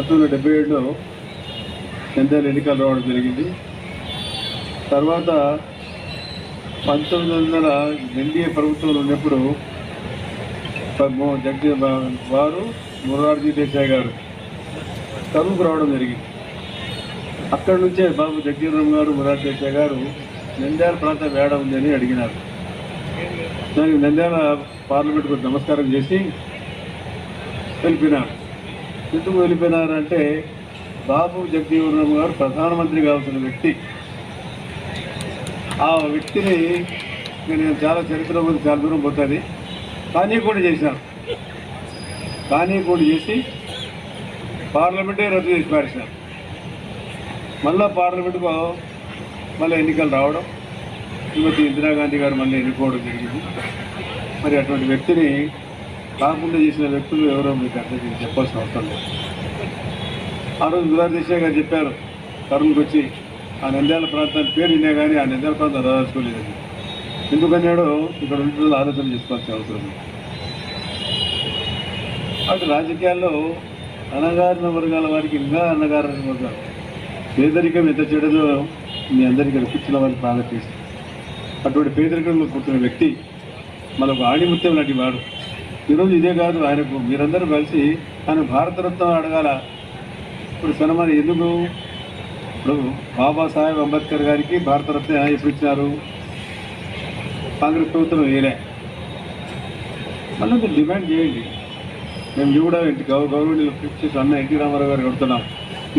1977లో నంద్యాల ఎన్నికలు రావడం జరిగింది. తర్వాత 1900 ఎన్డీఏ ప్రభుత్వంలో ఉన్నప్పుడు వారు మొరార్జీ దేశాయ్ గారు కరువుకు రావడం జరిగింది. అక్కడి నుంచే బాబు జగజీవన్ గారు మొరార్జీ దేశాయ్ గారు నంద్యాల ప్రాంతం వేడ ఉందని అడిగినారు. దానికి నంద్యాల పార్లమెంట్కు నమస్కారం చేసి వెళ్ళిపోయినారు. ఎందుకు వెళ్ళిపోయినారంటే బాబు జగజీవన్ గారు ప్రధానమంత్రి కావాల్సిన వ్యక్తి. ఆ వ్యక్తిని నేను చాలా చరిత్ర చాలా దూరం పోతుంది కానీ కూడా చేశాను. కానీ కూడా చేసి పార్లమెంటే రద్దు చేసి పారేశారు. మళ్ళా పార్లమెంటుకు మళ్ళీ ఎన్నికలు రావడం, శ్రీమతి ఇందిరాగాంధీ గారు మళ్ళీ ఎన్నుకోవడం జరిగింది. మరి అటువంటి వ్యక్తిని కాకుండా చేసిన వ్యక్తులు ఎవరో మీకు అర్థం చెప్పాల్సిన అవసరం లేదు. ఆ రోజు మొరార్జీ దేశాయ్ గారు చెప్పారు కరువుకి వచ్చి ఆ నంద్యాల ప్రాంతానికి పేరు వినే కానీ ఆ నంద్యాల ప్రాంతం రాసుకోలేదని. ఎందుకన్నాడో ఇక్కడ ఉన్న ఆలోచన చేసుకోవాల్సిన అవసరం ఉంది. అటు రాజకీయాల్లో అణగారిన వర్గాల వారికి ఇంకా అణగారిన వర్గాలు పేదరికం ఎంత చెడదో మీ అందరికీ కూర్చున్న వారికి బాగా తెలుసు. అటువంటి పేదరికంలో పుట్టిన వ్యక్తి మనకు ఆణిముత్యం లాంటి వాడు. ఈరోజు ఇదే కాదు, ఆయనకు మీరందరూ కలిసి ఆయన భారతరత్న అడగాల. ఇప్పుడు సన్మానం ఎందుకు? ఇప్పుడు బాబాసాహెబ్ అంబేద్కర్ గారికి భారతరత్న ఎప్పుడు ఇచ్చినారు? కాంగ్రెస్ ప్రభుత్వం వేయలే. మళ్ళీ మీరు డిమాండ్ చేయండి. మేము కూడా గవర్నమెంట్ ఫిక్స్ చేసి అన్న ఎన్టీ రామారావు గారు కడుతున్నాం.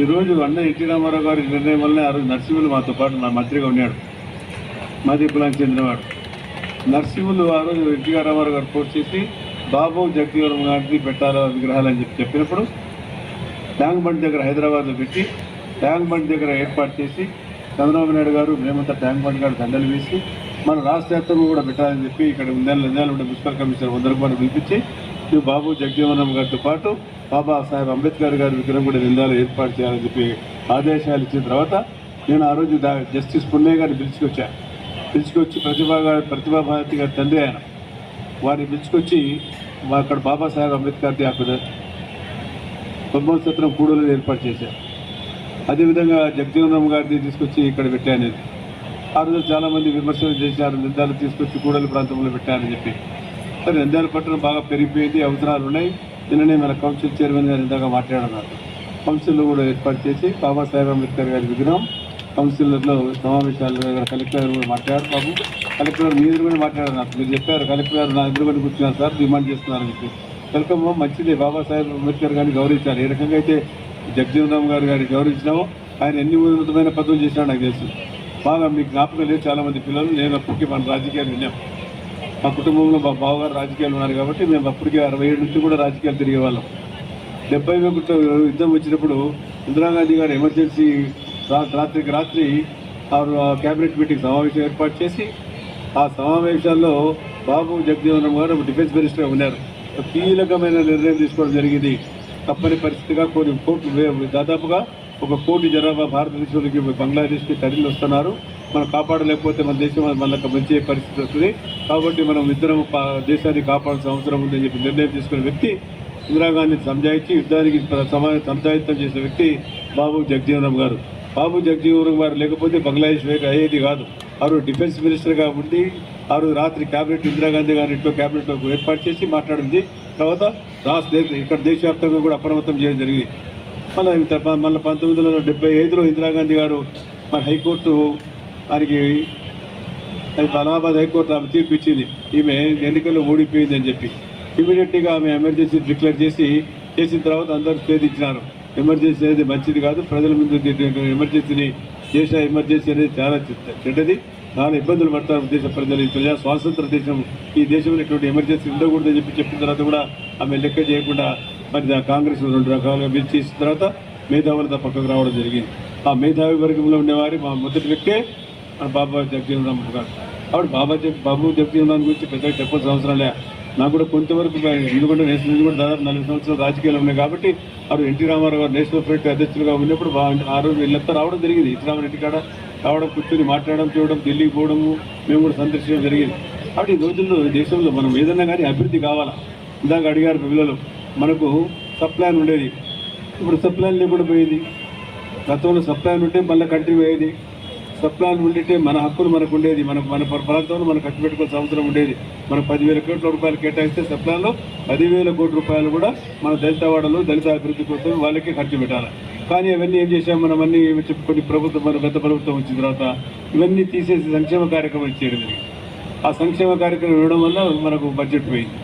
ఈరోజు అన్న ఎన్టీ రామారావు గారి నిర్ణయం వల్లనే ఆ రోజు నరసింహులు మాతో పాటు నా మంత్రిగా ఉన్నాడు. మాది కులానికి చెందినవాడు. నరసింహులు ఆ రోజు ఎన్టీ రామారావు గారు పోస్ట్ చేసి బాబు జగజీవన్ గారిని పెట్టాలి విగ్రహాలు అని చెప్పినప్పుడు ట్యాంక్ బండ్ దగ్గర హైదరాబాద్లో పెట్టి ట్యాంక్ బండ్ దగ్గర ఏర్పాటు చేసి చంద్రబాబు నాయుడు గారు మేమంతా ట్యాంక్ బండ్ గారు దండలు వేసి మన రాష్ట్ర వ్యాప్తంగా కూడా పెట్టాలని చెప్పి ఇక్కడ నంద్యాల ఉండే మున్సిపల్ కమిషనర్ 100 రూపాయలు పిలిపించి బాబు జగజీవన్ గారితో పాటు బాబాసాహెబ్ అంబేద్కర్ గారి విగ్రహం కూడా నంద్యాల ఏర్పాటు చేయాలని చెప్పి ఆదేశాలు ఇచ్చిన తర్వాత నేను ఆ రోజు జస్టిస్ పున్నయ్య గారిని పిలుచుకొచ్చి ప్రతిభా భారతి గారి తండ్రి ఆయన వారిని పిలుచుకొచ్చి అక్కడ బాబాసాహెబ్ అంబేద్కర్ది అక్కడ బ్రహ్మోత్సవం కూడలు ఏర్పాటు చేశారు. అదేవిధంగా జగజీవన్ గారిని తీసుకొచ్చి ఇక్కడ పెట్టాను. ఆ రోజు చాలామంది విమర్శలు చేశారు, నంద్యాల తీసుకొచ్చి కూడలి ప్రాంతంలో పెట్టారని చెప్పి. సరే, నంద్యాల పట్టణం బాగా పెరిగిపోయింది, అవసరాలు ఉన్నాయి. నిన్ననే మన కౌన్సిల్ చైర్మన్ గారు ఇందాక మాట్లాడున్నారు. కౌన్సిల్లో కూడా ఏర్పాటు చేసి బాబాసాహెబ్ అంబేద్కర్ గారి విగ్రహం కౌన్సిలర్లో సమావేశాలు కలెక్టర్ గారు కూడా మాట్లాడారు. బాబు కలెక్టర్ గారు మీ ఎదురుగానే మాట్లాడారు. మీరు చెప్పారు కలెక్టర్ గారు నా ఎదురుగానే కూర్చున్నారు సార్, డిమాండ్ చేస్తున్నారని చెప్పి. వెల్కమ్, మంచిదే. బాబాసాహెబ్ అంబేద్కర్ గారిని గౌరవించాలి. ఏ రకంగా అయితే జగజీవన్ గారిని గౌరవించినామో ఆయన ఎన్ని ఉన్నతమైన పదవులు చేసినా నాకు తెలుసు. బాగా మీకు జ్ఞాపకం లేదు చాలామంది పిల్లలు. నేను అప్పటికి మన రాజకీయాలు విన్నాం. మా కుటుంబంలో మా బావగారు రాజకీయాలు ఉన్నారు కాబట్టి మేము అప్పటికే 67 నుంచి కూడా రాజకీయాలు తిరిగే వాళ్ళం. 71 యుద్ధం వచ్చినప్పుడు ఇందిరాగాంధీ గారు ఎమర్జెన్సీ రాత్రికి రాత్రి క్యాబినెట్ మీటింగ్ సమావేశం ఏర్పాటు చేసి ఆ సమావేశాల్లో బాబు జగజీవన్ గారు డిఫెన్స్ మినిస్టర్గా ఉన్నారు. కీలకమైన నిర్ణయం తీసుకోవడం జరిగింది. తప్పని పరిస్థితిగా కొన్ని కోట్లు, దాదాపుగా 1 కోటి జనాభా భారతదేశంలోకి బంగ్లాదేశ్కి తరలి వస్తున్నారు. మనం కాపాడలేకపోతే మన దేశం మనకు మంచి పరిస్థితి వస్తుంది. కాబట్టి మనం ఇద్దరం దేశాన్ని కాపాడాల్సిన అవసరం ఉందని చెప్పి నిర్ణయం తీసుకున్న వ్యక్తి, ఇందిరాగాంధీని సంజాయించి యుద్ధానికి సంజాయితం చేసిన వ్యక్తి బాబు జగజీవన్ గారు. బాబు జగజీవన్ గారు లేకపోతే బంగ్లాదేశ్ అయ్యేది కాదు. ఆ రోజు డిఫెన్స్ మినిస్టర్గా ఉండి ఆ రోజు రాత్రి క్యాబినెట్ ఇందిరాగాంధీ గారి ఇంట్లో క్యాబినెట్లో ఏర్పాటు చేసి మాట్లాడింది. తర్వాత ఇక్కడ దేశవ్యాప్తంగా కూడా అప్రమత్తం చేయడం జరిగింది. మళ్ళీ 1975లో ఇందిరాగాంధీ గారు మన హైకోర్టు ఆయనకి అలహాబాద్ హైకోర్టు ఆమె తీర్పు ఇచ్చింది, ఈమె ఎన్నికల్లో ఓడిపోయింది అని చెప్పి. ఇమీడియట్గా ఆమె ఎమర్జెన్సీ డిక్లేర్ చేసిన తర్వాత అందరూ స్వేదించినారు. ఎమర్జెన్సీ అనేది మంచిది కాదు, ప్రజల ముందు ఎమర్జెన్సీని దేశ ఎమర్జెన్సీ అనేది చాలా చెడ్డది, చాలా ఇబ్బందులు పడతారు దేశ ప్రజలు. ఈ ప్రజా స్వాతంత్ర దేశం, ఈ దేశంలో ఇటువంటి ఎమర్జెన్సీ ఉండకూడదని చెప్పిన తర్వాత కూడా ఆమె లెక్క చేయకుండా మరి కాంగ్రెస్ 2 రకాలుగా చేసిన తర్వాత మేధావులతో పక్కకు రావడం జరిగింది. ఆ మేధావి వర్గంలో ఉండేవారి మా మొదటి వ్యక్తే మన బాబా జగజీవన్ రామ్ గారు. కాబట్టి బాబు జగజీవన్ రామ్ గురించి పెద్దగా చెప్పాల్సిన అవసరం లే. నాకు కూడా కొంతవరకు ఎందుకంటే నేషనల్ కూడా దాదాపు 40 సంవత్సరాలు రాజకీయాలు ఉన్నాయి కాబట్టి ఆ రోజు ఎన్టీ రామారావు గారు నేషనల్ ఫ్రంట్ అధ్యక్షులుగా ఉన్నప్పుడు ఆ రోజు వీళ్ళంతా రావడం జరిగింది. ఎన్టీ రామారెడ్డి కాడ రావడం, కూర్చొని మాట్లాడడం, చూడడం, ఢిల్లీకి పోవడము, మేము కూడా సందర్శించడం జరిగింది. కాబట్టి ఈ రోజుల్లో దేశంలో మనం ఏదన్నా కానీ అభివృద్ధి కావాలా. ఇందాక అడిగారు పిల్లలు, మనకు సబ్ ప్లాన్ ఉండేది. ఇప్పుడు సప్లాన్ లేకుండా పోయేది. గతంలో సప్లాన్ ఉంటే మళ్ళీ కంటిన్యూ అయ్యేది. సప్లాన్ ఉండింటే మన హక్కులు మనకు ఉండేది. మన ప్రాంతంలో మనం ఖర్చు పెట్టుకోవాల్సిన అవసరం ఉండేది. మనం 10,000 కోట్ల రూపాయలు కేటాయిస్తే సప్లాన్లో 10,000 కోట్ల రూపాయలు కూడా మన దళిత వాడలు దళిత అభివృద్ధి కోసం వాళ్ళకే ఖర్చు పెట్టాలి. కానీ అవన్నీ ఏం చేసాం మనం, అన్నీ చెప్పుకొని ప్రభుత్వం, మన గత ప్రభుత్వం వచ్చిన తర్వాత ఇవన్నీ తీసేసి సంక్షేమ కార్యక్రమం ఇచ్చేయడం జరిగింది. ఆ సంక్షేమ కార్యక్రమం ఇవ్వడం వల్ల మనకు బడ్జెట్ పోయింది.